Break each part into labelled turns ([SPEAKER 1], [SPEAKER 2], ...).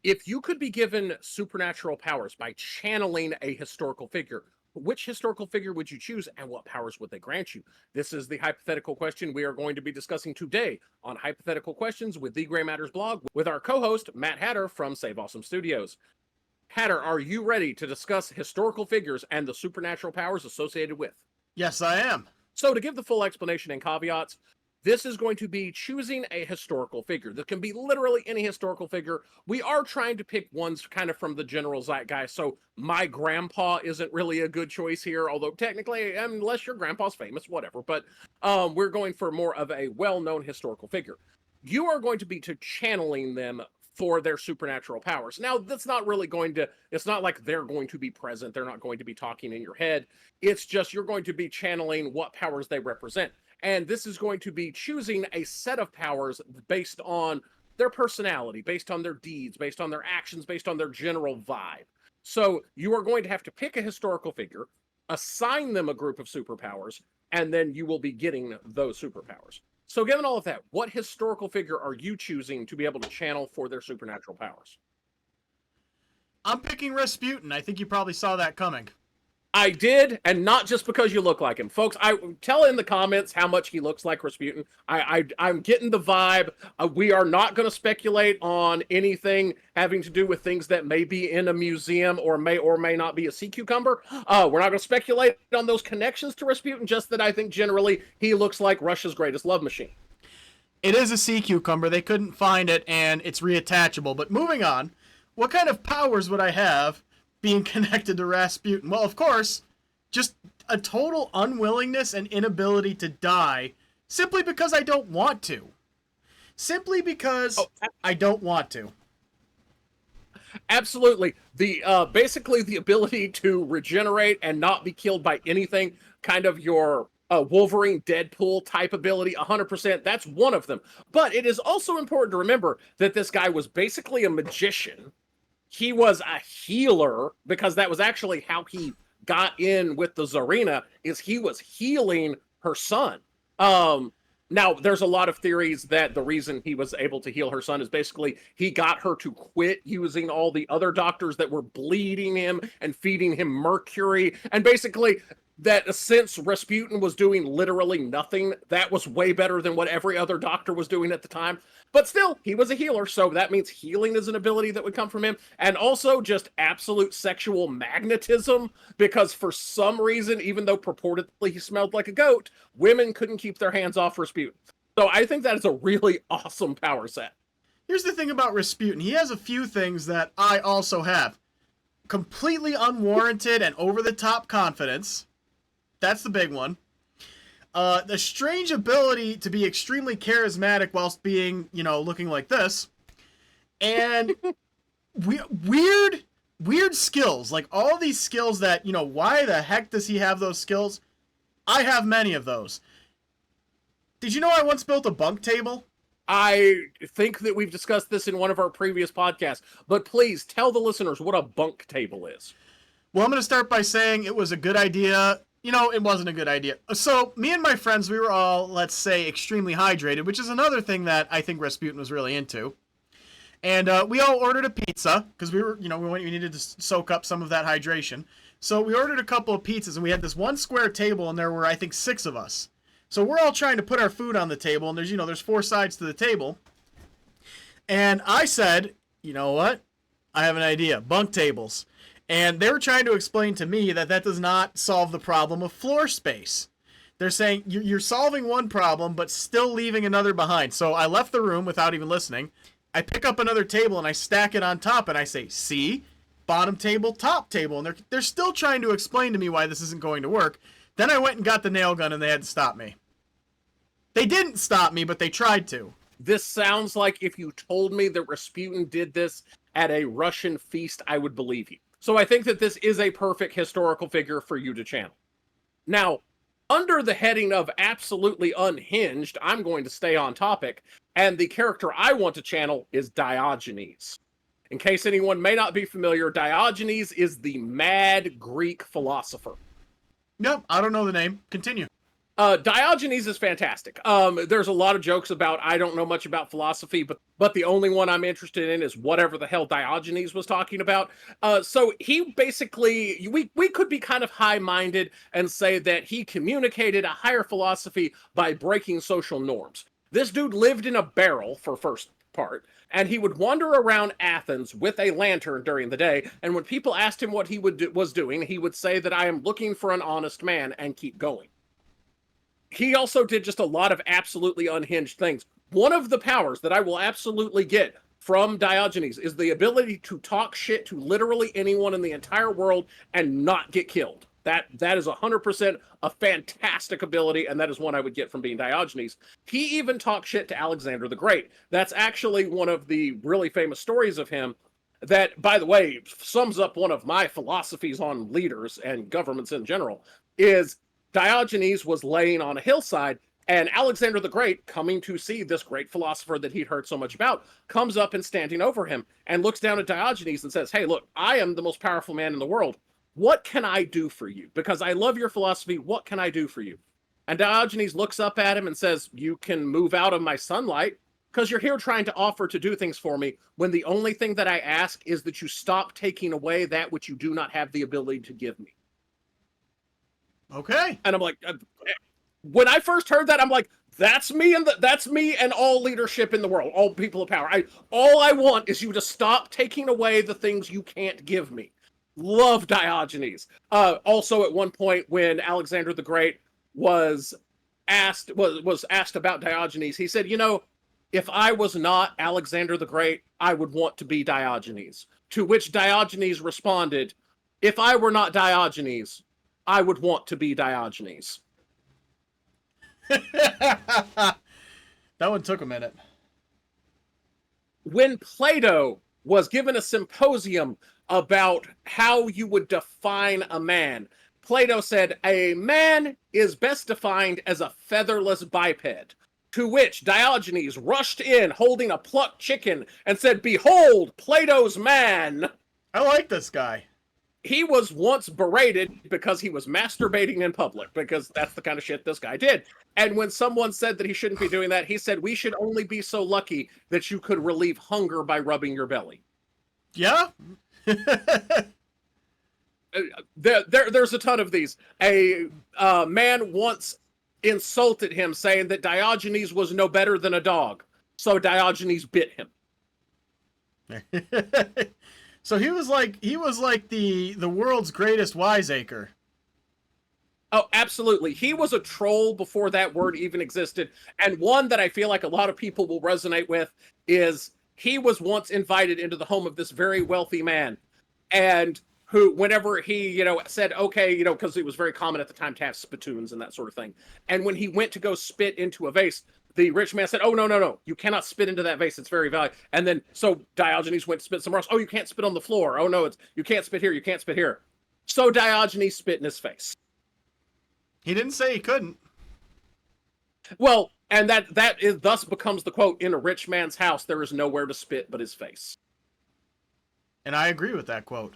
[SPEAKER 1] If you could be given supernatural powers by channeling a historical figure, which historical figure would you choose and what powers would they grant you? This is the hypothetical question we are going to be discussing today on Hypothetical Questions with the Gray Matters blog with our co host, Matt Hatter from Save Awesome Studios. Hatter, are you ready to discuss historical figures and the supernatural powers associated with?
[SPEAKER 2] Yes, I am.
[SPEAKER 1] So, to give the full explanation and caveats, this is going to be choosing a historical figure. This can be literally any historical figure. We are trying to pick ones kind of from the general zeitgeist. So my grandpa isn't really a good choice here, although technically, unless your grandpa's famous, whatever. But we're going for more of a well-known historical figure. You are going to be channeling them for their supernatural powers. Now, that's not really going to, it's not like they're going to be present. They're not going to be talking in your head. It's just you're going to be channeling what powers they represent. And this is going to be choosing a set of powers based on their personality, based on their deeds, based on their actions, based on their general vibe. So you are going to have to pick a historical figure, assign them a group of superpowers, and then you will be getting those superpowers. So given all of that, what historical figure are you choosing to be able to channel for their supernatural powers?
[SPEAKER 2] I'm picking Rasputin. I think you probably saw that coming.
[SPEAKER 1] I did, and not just because you look like him. Folks, I tell in the comments how much he looks like Rasputin. I'm getting the vibe. We are not going to speculate on anything having to do with things that may be in a museum or may not be a sea cucumber. We're not going to speculate on those connections to Rasputin, just that I think generally he looks like Russia's greatest love machine.
[SPEAKER 2] It is a sea cucumber. They couldn't find it, and it's reattachable. But moving on, what kind of powers would I have being connected to Rasputin? Well, of course, just a total unwillingness and inability to die simply because I don't want to. Simply because I don't want to.
[SPEAKER 1] Absolutely. The basically the ability to regenerate and not be killed by anything, kind of your Wolverine, Deadpool type ability, 100%. That's one of them. But it is also important to remember that this guy was basically a magician. He was a healer, because that was actually how he got in with the Tsarina, is he was healing her son. Now, there's a lot of theories that the reason he was able to heal her son is basically he got her to quit using all the other doctors that were bleeding him and feeding him mercury. And basically, that since Rasputin was doing literally nothing, that was way better than what every other doctor was doing at the time. But still, he was a healer, so that means healing is an ability that would come from him. And also just absolute sexual magnetism, because for some reason, even though purportedly he smelled like a goat, women couldn't keep their hands off Rasputin. So I think that is a really awesome power set.
[SPEAKER 2] Here's the thing about Rasputin. He has a few things that I also have. Completely unwarranted and over-the-top confidence. That's the big one. The strange ability to be extremely charismatic whilst being, looking like this. And weird skills. Like all these skills that, why the heck does he have those skills? I have many of those. Did you know I once built a bunk table?
[SPEAKER 1] I think that we've discussed this in one of our previous podcasts, but please tell the listeners what a bunk table is.
[SPEAKER 2] Well, I'm going to start by saying it was a good idea. It wasn't a good idea. So me and my friends, we were all, let's say, extremely hydrated, which is another thing that I think Rasputin was really into. And we all ordered a pizza because we needed to soak up some of that hydration. So we ordered a couple of pizzas, and we had this one square table, and there were, I think, 6 of us. So we're all trying to put our food on the table, and there's 4 sides to the table. And I said, you know what? I have an idea. Bunk tables. And they were trying to explain to me that does not solve the problem of floor space. They're saying you're solving one problem, but still leaving another behind. So I left the room without even listening. I pick up another table and I stack it on top and I say, see, bottom table, top table. And they're still trying to explain to me why this isn't going to work. Then I went and got the nail gun and they had to stop me. They didn't stop me, but they tried to.
[SPEAKER 1] This sounds like if you told me that Rasputin did this at a Russian feast, I would believe you. So I think that this is a perfect historical figure for you to channel. Now, under the heading of absolutely unhinged, I'm going to stay on topic, and the character I want to channel is Diogenes. In case anyone may not be familiar, Diogenes is the mad Greek philosopher.
[SPEAKER 2] Nope, I don't know the name. Continue.
[SPEAKER 1] Diogenes is fantastic. There's a lot of jokes about I don't know much about philosophy, but the only one I'm interested in is whatever the hell Diogenes was talking about. So he basically we could be kind of high-minded and say that he communicated a higher philosophy by breaking social norms. This dude lived in a barrel for first part, and he would wander around Athens with a lantern during the day. And when people asked him what he was doing, he would say that I am looking for an honest man and keep going. He also did just a lot of absolutely unhinged things. One of the powers that I will absolutely get from Diogenes is the ability to talk shit to literally anyone in the entire world and not get killed. That is 100% a fantastic ability, and that is one I would get from being Diogenes. He even talked shit to Alexander the Great. That's actually one of the really famous stories of him that, by the way, sums up one of my philosophies on leaders and governments in general, is Diogenes was laying on a hillside, and Alexander the Great, coming to see this great philosopher that he'd heard so much about, comes up and standing over him and looks down at Diogenes and says, hey, look, I am the most powerful man in the world. What can I do for you? Because I love your philosophy. What can I do for you? And Diogenes looks up at him and says, you can move out of my sunlight because you're here trying to offer to do things for me when the only thing that I ask is that you stop taking away that which you do not have the ability to give me.
[SPEAKER 2] Okay.
[SPEAKER 1] And I'm like, when I first heard that, I'm like, that's me and all leadership in the world, all people of power. All I want is you to stop taking away the things you can't give me. Love Diogenes. Also, at one point when Alexander the Great was asked about Diogenes, he said, if I was not Alexander the Great, I would want to be Diogenes. To which Diogenes responded, if I were not Diogenes, I would want to be Diogenes.
[SPEAKER 2] That one took a minute.
[SPEAKER 1] When Plato was given a symposium about how you would define a man, Plato said, a man is best defined as a featherless biped. To which Diogenes rushed in holding a plucked chicken and said, behold, Plato's man.
[SPEAKER 2] I like this guy.
[SPEAKER 1] He was once berated because he was masturbating in public, because that's the kind of shit this guy did. And when someone said that he shouldn't be doing that, he said, we should only be so lucky that you could relieve hunger by rubbing your belly.
[SPEAKER 2] Yeah.
[SPEAKER 1] There's a ton of these. A man once insulted him, saying that Diogenes was no better than a dog. So Diogenes bit him.
[SPEAKER 2] So he was like the world's greatest wiseacre.
[SPEAKER 1] Oh, absolutely. He was a troll before that word even existed. And one that I feel like a lot of people will resonate with is he was once invited into the home of this very wealthy man. And who, whenever he, said, okay, because it was very common at the time to have spittoons and that sort of thing. And when he went to go spit into a vase, the rich man said, oh, no, you cannot spit into that vase. It's very valuable. And then, so Diogenes went to spit somewhere else. Oh, you can't spit on the floor. Oh, no, you can't spit here. You can't spit here. So Diogenes spit in his face.
[SPEAKER 2] He didn't say he couldn't.
[SPEAKER 1] Well, and that is thus becomes the quote, in a rich man's house, there is nowhere to spit but his face.
[SPEAKER 2] And I agree with that quote.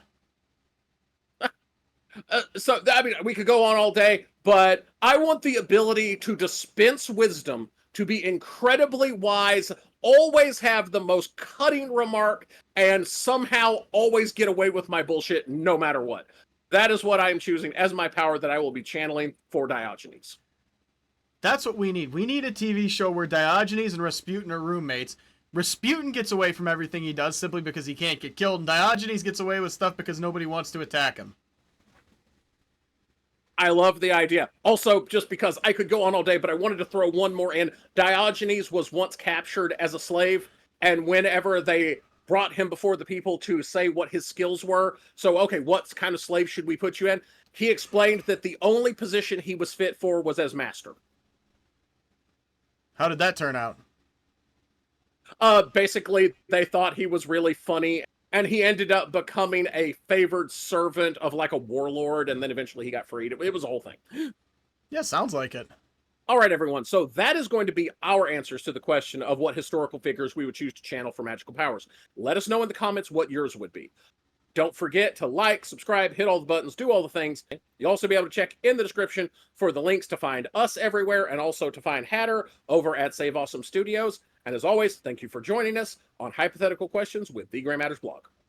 [SPEAKER 1] So, I mean, we could go on all day, but I want the ability to dispense wisdom, to be incredibly wise, always have the most cutting remark, and somehow always get away with my bullshit no matter what. That is what I am choosing as my power that I will be channeling for Diogenes.
[SPEAKER 2] That's what we need. We need a TV show where Diogenes and Rasputin are roommates. Rasputin gets away from everything he does simply because he can't get killed, and Diogenes gets away with stuff because nobody wants to attack him.
[SPEAKER 1] I love the idea. Also, just because I could go on all day, but I wanted to throw one more in. Diogenes was once captured as a slave, and whenever they brought him before the people to say what his skills were, so, okay, what kind of slave should we put you in? He explained that the only position he was fit for was as master.
[SPEAKER 2] How did that turn out?
[SPEAKER 1] Basically, they thought he was really funny, and he ended up becoming a favored servant of like a warlord, and then eventually he got freed. It was a whole thing.
[SPEAKER 2] Yeah, sounds like it.
[SPEAKER 1] All right, everyone. So that is going to be our answers to the question of what historical figures we would choose to channel for magical powers. Let us know in the comments what yours would be. Don't forget to like, subscribe, hit all the buttons, do all the things. You'll also be able to check in the description for the links to find us everywhere and also to find Hatter over at Save Awesome Studios. And as always, thank you for joining us on Hypothetical Questions with the Gray Matters blog.